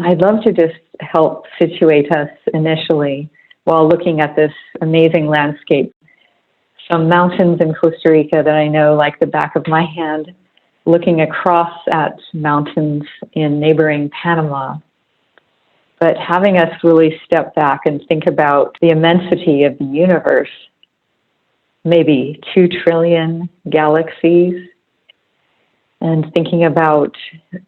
I'd love to just help situate us initially while looking at this amazing landscape. Some mountains in Costa Rica that I know like the back of my hand, looking across at mountains in neighboring Panama. But having us really step back and think about the immensity of the universe, maybe 2 trillion galaxies, and thinking about,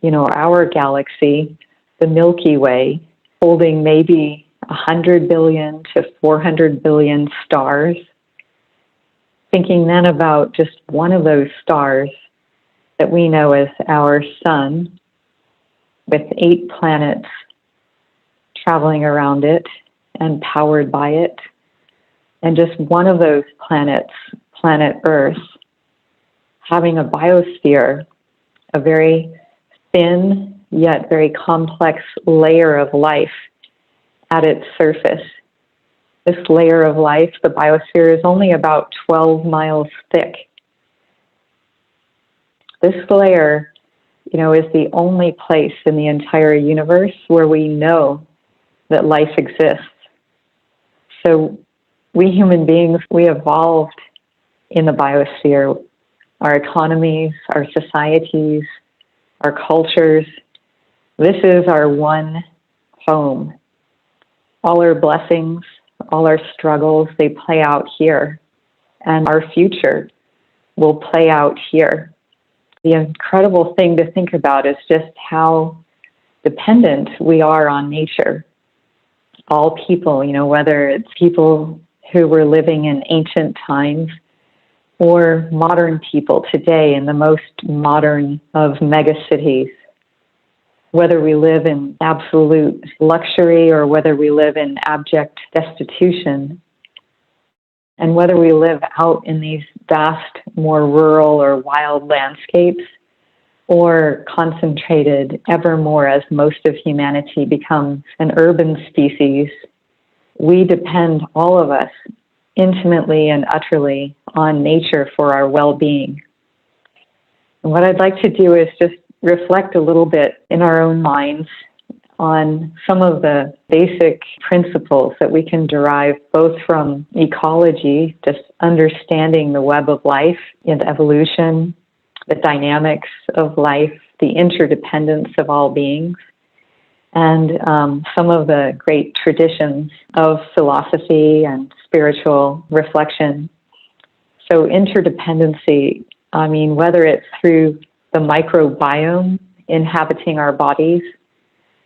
our galaxy, the Milky Way, holding maybe 100 billion to 400 billion stars. Thinking then about just one of those stars that we know as our sun, with 8 planets traveling around it and powered by it. And just one of those planets, planet Earth, having a biosphere, a very thin yet very complex layer of life at its surface. This layer of life, the biosphere, is only about 12 miles thick. This layer, is the only place in the entire universe where we know that life exists. So we human beings, we evolved in the biosphere. Our economies, our societies, our cultures. This is our one home. All our blessings, all our struggles, they play out here. And our future will play out here. The incredible thing to think about is just how dependent we are on nature. All people, whether it's people who were living in ancient times or modern people today in the most modern of megacities, whether we live in absolute luxury or whether we live in abject destitution, and whether we live out in these vast, more rural or wild landscapes, or concentrated ever more as most of humanity becomes an urban species, we depend, all of us, intimately and utterly on nature for our well-being. And what I'd like to do is just reflect a little bit in our own minds on some of the basic principles that we can derive both from ecology, just understanding the web of life and evolution, the dynamics of life, the interdependence of all beings, and some of the great traditions of philosophy and spiritual reflection. So interdependency, whether it's through the microbiome inhabiting our bodies,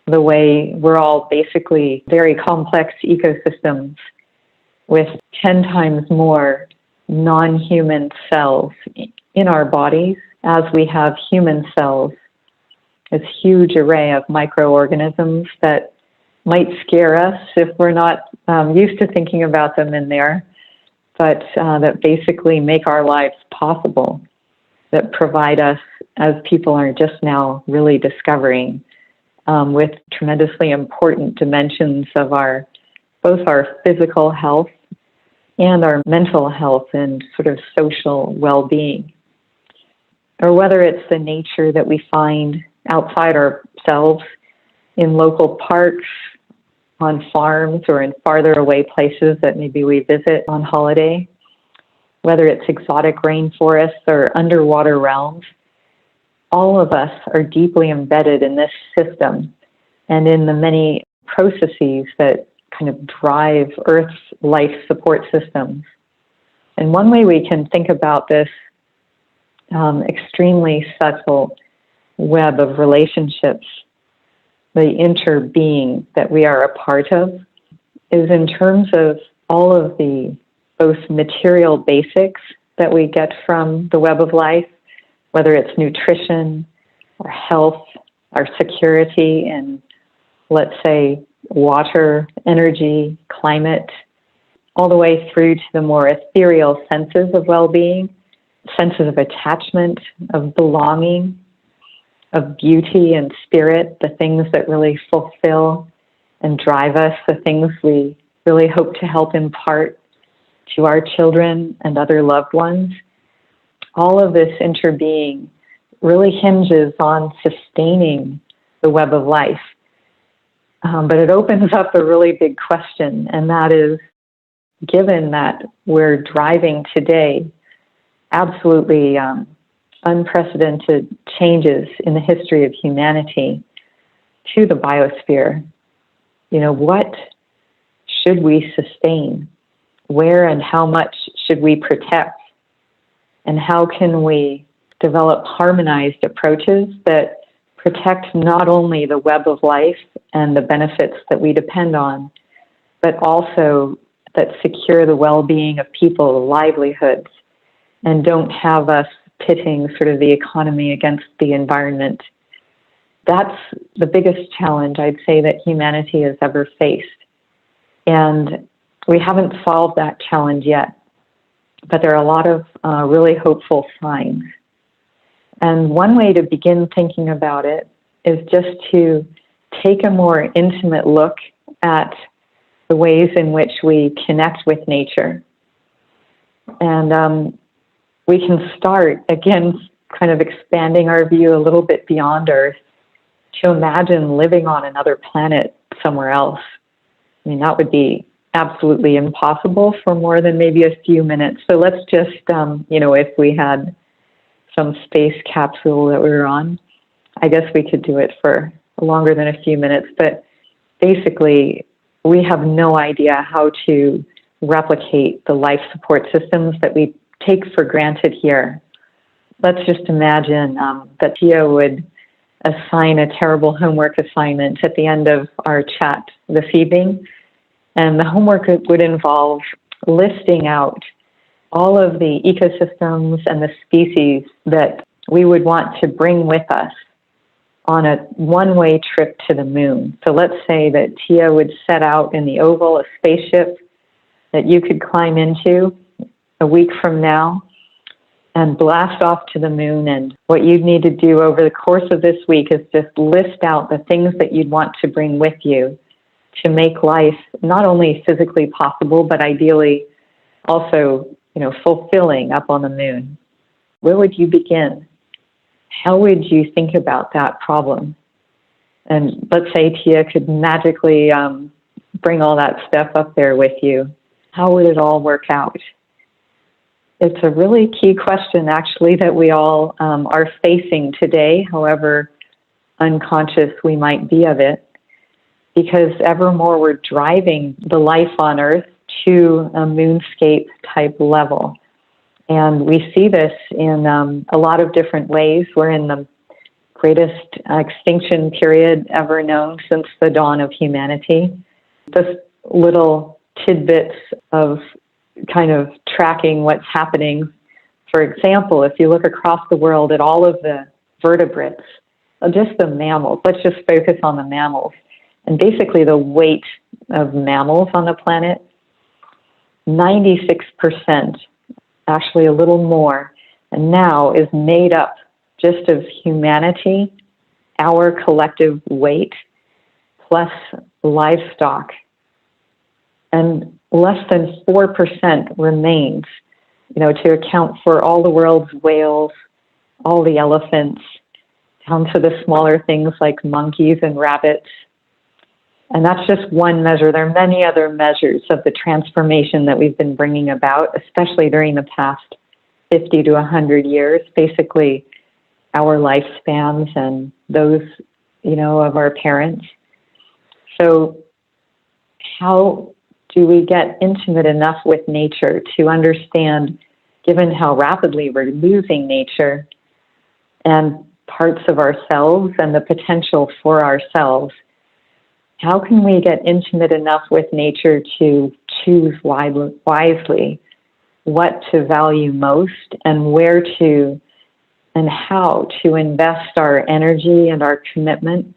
the way we're all basically very complex ecosystems with 10 times more non-human cells in our bodies as we have human cells. This huge array of microorganisms that might scare us if we're not used to thinking about them in there, but that basically make our lives possible, that provide us, as people are just now really discovering, with tremendously important dimensions of both our physical health and our mental health and sort of social well-being. Or whether it's the nature that we find outside ourselves in local parks, on farms, or in farther away places that maybe we visit on holiday, whether it's exotic rainforests or underwater realms, all of us are deeply embedded in this system and in the many processes that kind of drive Earth's life support systems. And one way we can think about this extremely subtle web of relationships, the interbeing that we are a part of, is in terms of all of the both material basics that we get from the web of life, whether it's nutrition, our health, our security, and let's say water, energy, climate, all the way through to the more ethereal senses of well-being, senses of attachment, of belonging, of beauty and spirit, the things that really fulfill and drive us, the things we really hope to help impart to our children and other loved ones. All of this interbeing really hinges on sustaining the web of life But it opens up a really big question, and that is, given that we're driving today absolutely unprecedented changes in the history of humanity to the biosphere, what should we sustain? Where and how much should we protect? And how can we develop harmonized approaches that protect not only the web of life and the benefits that we depend on, but also that secure the well-being of people's livelihoods and don't have us pitting sort of the economy against the environment. That's the biggest challenge I'd say that humanity has ever faced. And we haven't solved that challenge yet, but there are a lot of really hopeful signs. And one way to begin thinking about it is just to take a more intimate look at the ways in which we connect with nature. And we can start, again, kind of expanding our view a little bit beyond Earth to imagine living on another planet somewhere else. I mean, that would be absolutely impossible for more than maybe a few minutes. So let's just, if we had some space capsule that we were on, I guess we could do it for longer than a few minutes. But basically, we have no idea how to replicate the life support systems that we take for granted here. Let's just imagine that Tia would assign a terrible homework assignment at the end of our chat this evening. And the homework would involve listing out all of the ecosystems and the species that we would want to bring with us on a one-way trip to the moon. So let's say that Tia would set out in the Oval, a spaceship that you could climb into a week from now and blast off to the moon. And what you'd need to do over the course of this week is just list out the things that you'd want to bring with you to make life not only physically possible, but ideally also, fulfilling up on the moon. Where would you begin? How would you think about that problem? And let's say Tia could magically bring all that stuff up there with you. How would it all work out? It's a really key question, actually, that we all are facing today, however unconscious we might be of it, because ever more we're driving the life on Earth to a moonscape type level. And we see this in a lot of different ways. We're in the greatest extinction period ever known since the dawn of humanity. Just little tidbits of kind of tracking what's happening. For example, if you look across the world at all of the vertebrates, just the mammals, let's just focus on the mammals. And basically the weight of mammals on the planet, 96%, actually a little more, and now is made up just of humanity, our collective weight, plus livestock. And less than 4% remains, to account for all the world's whales, all the elephants, down to the smaller things like monkeys and rabbits. And that's just one measure. There are many other measures of the transformation that we've been bringing about, especially during the past 50 to 100 years, basically our lifespans and those, of our parents. So how do we get intimate enough with nature to understand, given how rapidly we're losing nature and parts of ourselves and the potential for ourselves, how can we get intimate enough with nature to choose wisely what to value most and where to and how to invest our energy and our commitment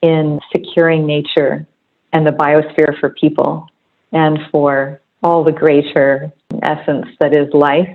in securing nature and the biosphere for people and for all the greater essence that is life?